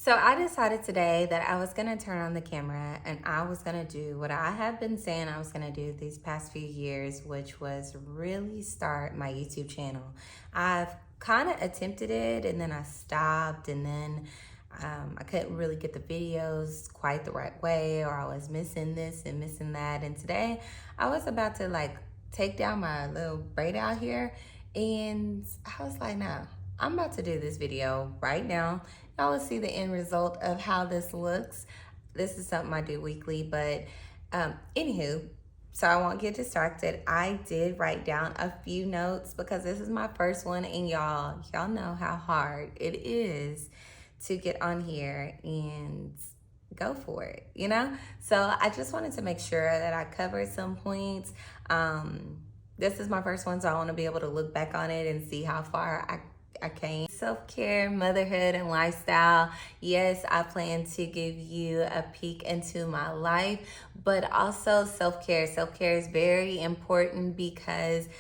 So I decided today that I was gonna turn on the camera and I was gonna do what I have been saying I was gonna do these past few years, which was really start my YouTube channel. I've kind of attempted it and then I stopped and then I couldn't really get the videos quite the right way, or I was missing this and missing that. And today I was about to take down my little braid out here and I was like, no, I'm about to do this video right now. Y'all will see the end result of how this looks. This is something I do weekly, but anywho, so I won't get distracted. I did write down a few notes because this is my first one, and y'all know how hard it is to get on here and go for it, you know? So I just wanted to make sure that I covered some points. This is my first one, so I want to be able to look back on it and see how far I came. Self-care, motherhood, and lifestyle. Yes, I plan to give you a peek into my life, but also self-care. Self-care is very important because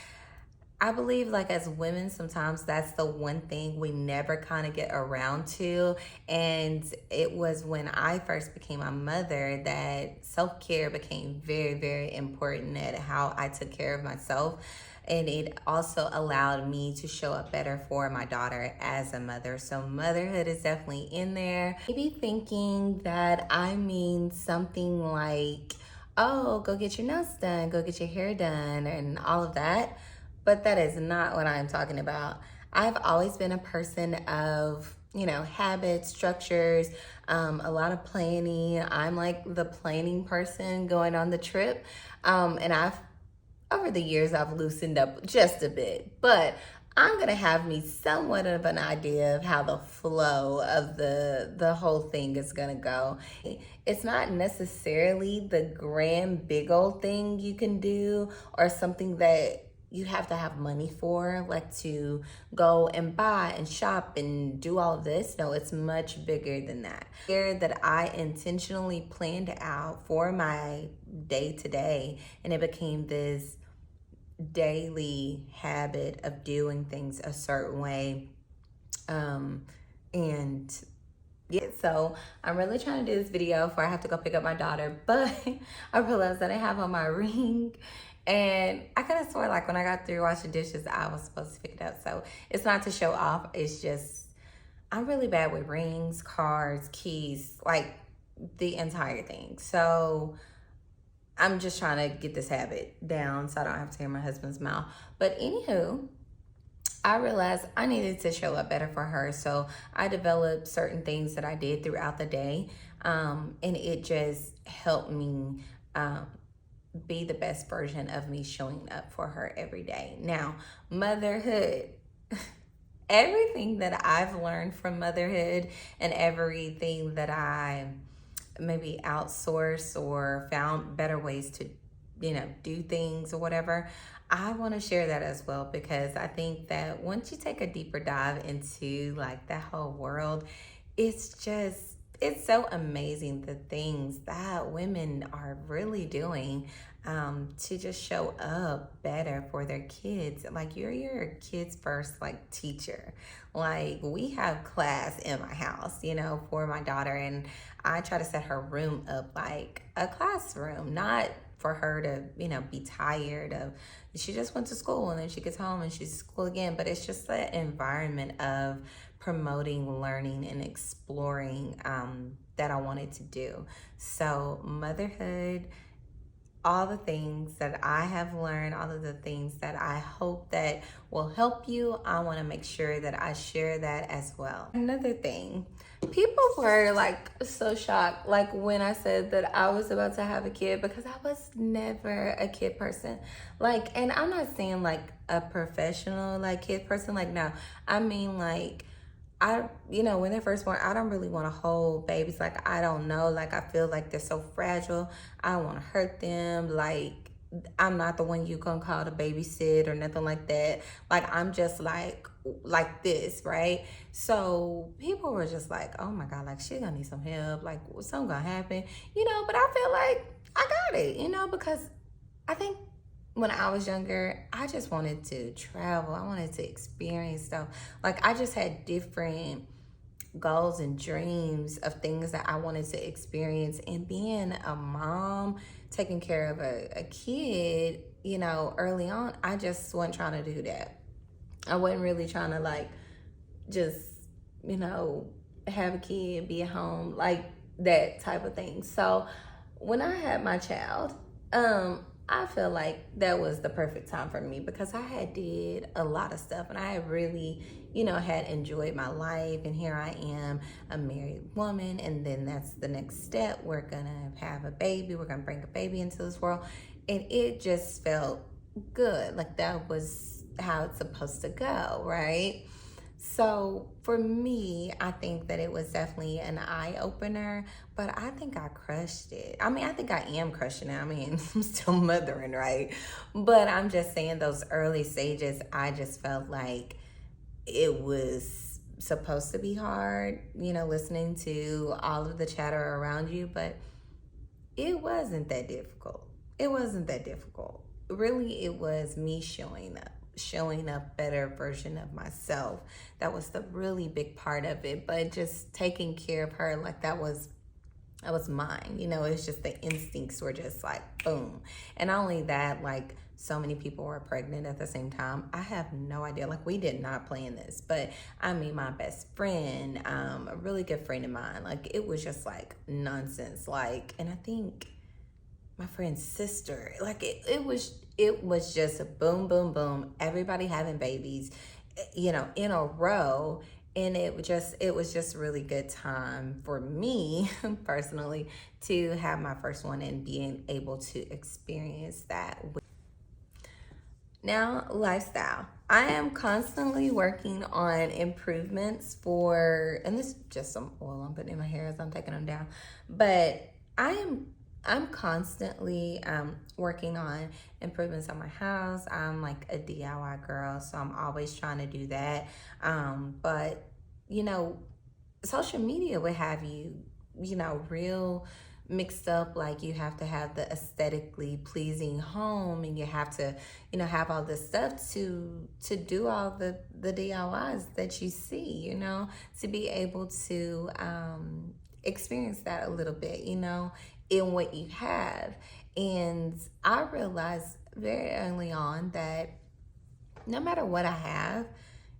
I believe as women, sometimes that's the one thing we never kind of get around to. And it was when I first became a mother that self-care became very, very important at how I took care of myself. And it also allowed me to show up better for my daughter as a mother. So motherhood is definitely in there. Maybe thinking that I mean something like, oh, go get your nails done, go get your hair done, and all of that. But that is not what I'm talking about. I've always been a person of, habits, structures, a lot of planning. I'm like the planning person going on the trip. And over the years, I've loosened up just a bit, but I'm gonna have me somewhat of an idea of how the flow of the whole thing is gonna go. It's not necessarily the grand big old thing you can do or something that you have to have money for, like to go and buy and shop and do all of this. No, it's much bigger than that. Here that I intentionally planned out for my day to day, and it became this daily habit of doing things a certain way. And yeah, so I'm really trying to do this video before I have to go pick up my daughter, but I realized that I have on my ring. And I could have swore when I got through washing dishes, I was supposed to pick it up. So it's not to show off. It's just, I'm really bad with rings, cards, keys, the entire thing. So I'm just trying to get this habit down so I don't have to hear my husband's mouth. But anywho, I realized I needed to show up better for her. So I developed certain things that I did throughout the day. And it just helped me be the best version of me showing up for her every day. Now, motherhood. Everything that I've learned from motherhood and everything that I maybe outsource or found better ways to, do things or whatever, I want to share that as well, because I think that once you take a deeper dive into that whole world, it's so amazing the things that women are really doing to just show up better for their kids. You're your kids' first teacher. We have class in my house, for my daughter, and I try to set her room up like a classroom, not for her to, be tired of, she just went to school and then she gets home and she's at school again. But it's just the environment of promoting learning and exploring that I wanted to do. So motherhood, all the things that I have learned, all of the things that I hope that will help you, I want to make sure that I share that as well. Another thing, people were so shocked when I said that I was about to have a kid, because I was never a kid person. And I'm not saying a professional kid person, no. I mean when they're first born, I don't really want to hold babies. I don't know. I feel they're so fragile. I don't want to hurt them. I'm not the one you gonna call to babysit or nothing like that. I'm just like this, right? So people were just oh my God, she's gonna need some help. Something gonna happen, but I feel I got it, because I think when I was younger, I just wanted to travel. I wanted to experience stuff. I just had different goals and dreams of things that I wanted to experience. And being a mom, taking care of a kid, you know, early on, I just wasn't trying to do that. I wasn't really trying to like just, you know, have a kid, be at home, like that type of thing. So when I had my child, I feel like that was the perfect time for me because I had did a lot of stuff and I had really, you know, had enjoyed my life. And here I am, a married woman, and then that's the next step. We're gonna have a baby. We're gonna bring a baby into this world, and it just felt good. Like that was how it's supposed to go, right? So for me, I think that it was definitely an eye opener, but I think I crushed it. I mean, I think I am crushing it. I mean, I'm still mothering, right? But I'm just saying those early stages, I just felt like it was supposed to be hard, you know, listening to all of the chatter around you, but it wasn't that difficult. It wasn't that difficult. Really, it was me showing a better version of myself. That was the really big part of it. But just taking care of her, like that was mine. You know, it's just the instincts were just like boom. And not only that, like so many people were pregnant at the same time. I have no idea. Like we did not plan this, but I mean, my best friend, a really good friend of mine, like it was just like nonsense. Like, and I think my friend's sister, like it was just a boom, boom, boom. Everybody having babies, you know, in a row. And it was just a really good time for me personally to have my first one and being able to experience that. Now, lifestyle. I am constantly working on improvements and this is just some oil I'm putting in my hair as I'm taking them down. But I'm constantly working on improvements on my house. I'm like a DIY girl, so I'm always trying to do that. But, you know, social media would have you, you know, real mixed up. Like you have to have the aesthetically pleasing home, and you have to, you know, have all this stuff to do all the DIYs that you see, you know, to be able to experience that a little bit, you know, in what you have. And I realized very early on that no matter what I have,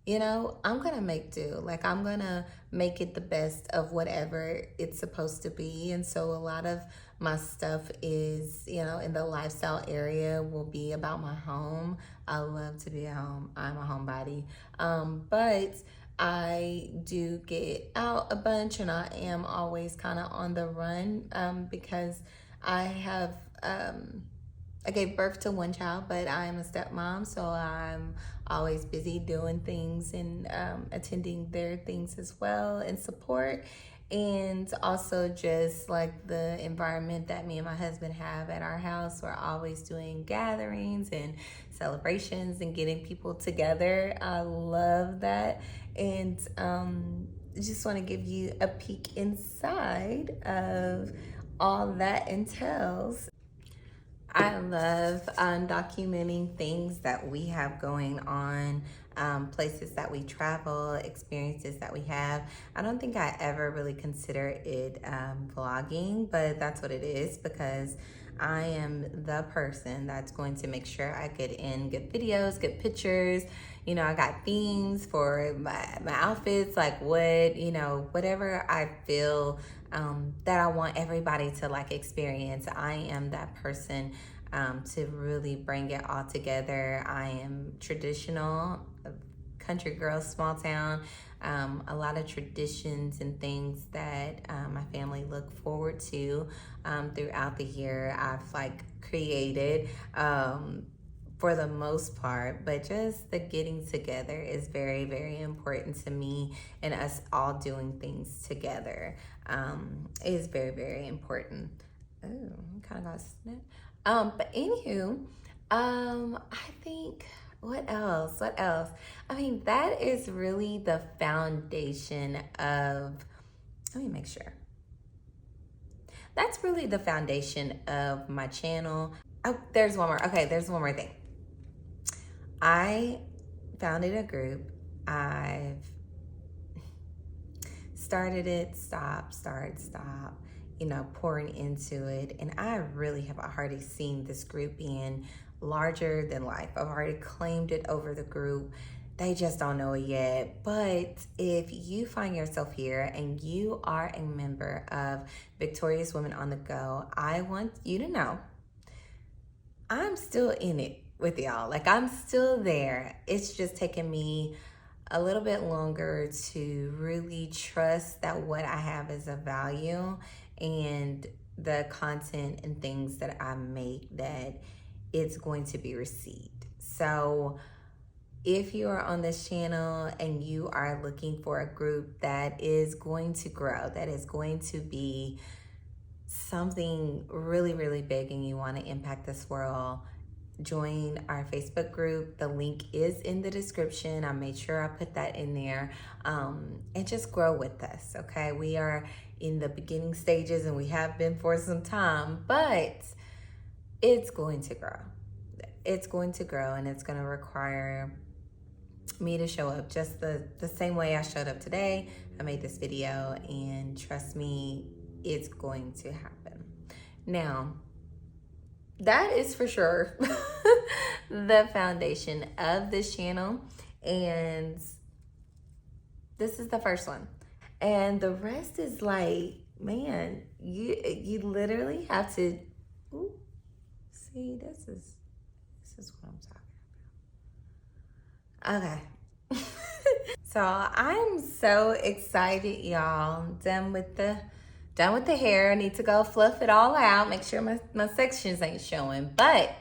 you know, I'm gonna make do. Like I'm gonna make it the best of whatever it's supposed to be. And so a lot of my stuff is, you know, in the lifestyle area will be about my home. I love to be at home. I'm a homebody. But I do get out a bunch, and I am always kind of on the run because I have I gave birth to one child, but I am a stepmom, so I'm always busy doing things and attending their things as well and support. And also just like the environment that me and my husband have at our house. We're always doing gatherings and celebrations and getting people together. I love that. And just want to give you a peek inside of all that entails. I love documenting things that we have going on, places that we travel, experiences that we have. I don't think I ever really consider it vlogging, but that's what it is because I am the person that's going to make sure I get in good videos, good pictures. You know, I got themes for my outfits, like what, you know, whatever I feel that I want everybody to like experience. I am that person to really bring it all together. I am traditional, country girl, small town. A lot of traditions and things that my family look forward to throughout the year. I've like created for the most part, but just the getting together is very, very important to me, and us all doing things together is very, very important. Oh, kind of got snip. But anywho, I think what else? I mean, that is really the foundation of, let me make sure. That's really the foundation of my channel. Oh, there's one more. Okay, there's one more thing. I founded a group. I've started it, stop, start, stop, you know, pouring into it. And I really have already seen this group being larger than life. I've already claimed it over the group. They just don't know it yet. But if you find yourself here and you are a member of Victorious Women on the Go, I want you to know I'm still in it with y'all. Like, I'm still there. It's just taken me a little bit longer to really trust that what I have is of value, and the content and things that I make, that it's going to be received. So if you are on this channel and you are looking for a group that is going to grow, that is going to be something really, really big, and you want to impact this world, join our Facebook group. The link is in the description. I made sure I put that in there, and just grow with us. Okay, we are in the beginning stages, and we have been for some time, but it's going to grow. It's going to grow, and it's going to require me to show up just the same way I showed up today. I made this video, and trust me, it's going to happen. Now, that is for sure the foundation of this channel, and this is the first one, and the rest is like, man, you literally have to see, this is what I'm talking about. Okay. So I'm so excited, y'all. Done with the hair. I need to go fluff it all out, make sure my sections ain't showing. But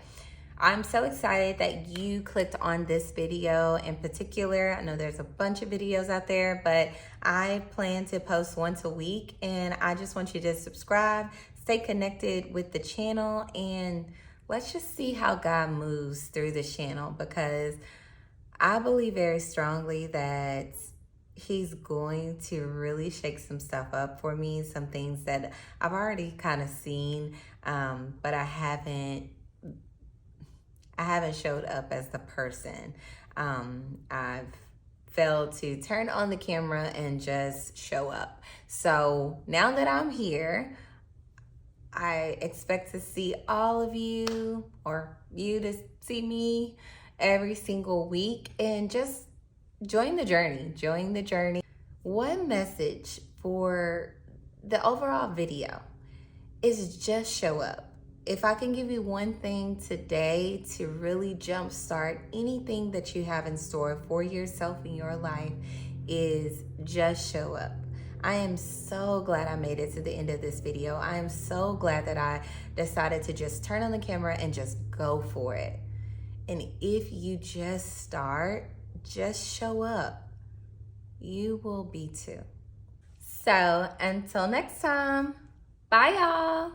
I'm so excited that you clicked on this video in particular. I know there's a bunch of videos out there, but I plan to post once a week, and I just want you to subscribe, stay connected with the channel, and let's just see how God moves through this channel, because I believe very strongly that He's going to really shake some stuff up for me, some things that I've already kind of seen, but I haven't showed up as the person. I've failed to turn on the camera and just show up. So now that I'm here, I expect to see all of you, or you to see me every single week, and just join the journey. One message for the overall video is just show up. If I can give you one thing today to really jumpstart anything that you have in store for yourself in your life, is just show up. I am so glad I made it to the end of this video. I am so glad that I decided to just turn on the camera and just go for it. And if you just start, just show up, you will be too. So until next time, bye y'all.